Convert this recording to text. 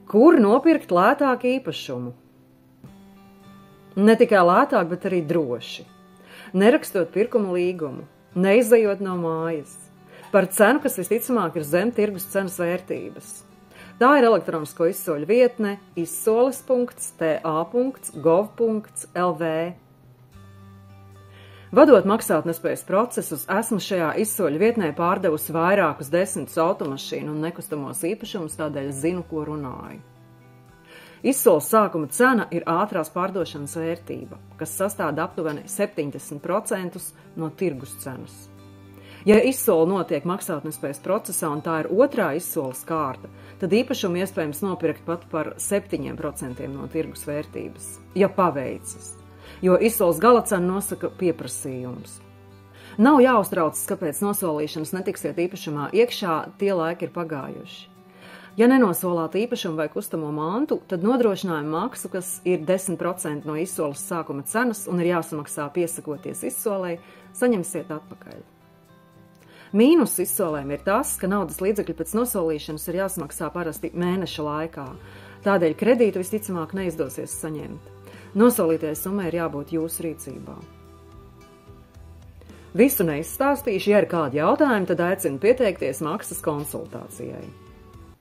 Kur nopirkt lētāk īpašumu? Ne tikai lētāk, bet arī droši. Nerakstot pirkuma līgumu, neizejot no mājas, par cenu, kas visticamāk ir zem tirgus cenas vērtības. Tā ir elektronisko izsoļu vietne izsoles.ta.gov.lv. Vadot maksātnespējas procesus, esmu šajā izsoļu vietnē pārdevusi vairākus desmitus automašīnu un nekustamos īpašumus, tādēļ zinu, ko runāju. Izsoles sākuma cena ir ātrās pārdošanas vērtība, kas sastāda aptuveni 70% no tirgus cenas. Ja izsole notiek maksātnespējas procesā un tā ir otrā izsoles kārta, tad īpašumu iespējams nopirkt pat par 7% no tirgus vērtības, ja paveicas, jo izsoles galacenu nosaka pieprasījums. Nav jāuztraucas, kāpēc nosolīšanas netiksiet īpašumā iekšā, tie laiki ir pagājuši. Ja nenosolāt īpašumu vai kustamo mantu, tad nodrošinājuma maksu, kas ir 10% no izsoles sākuma cenas un ir jāsamaksā piesakoties izsolei, saņemsiet atpakaļ. Mīnus izsolēm ir tas, ka naudas līdzekļi pēc nosolīšanas ir jāsamaksā parasti mēneša laikā. Tādēļ kredītu visticamāk neizdosies saņemt. Nosolītajai summai ir jābūt jūsu rīcībā. Visu neizstāstīšu, ja ir kādi jautājumi, tad aicinu pieteikties maksas konsultācijai.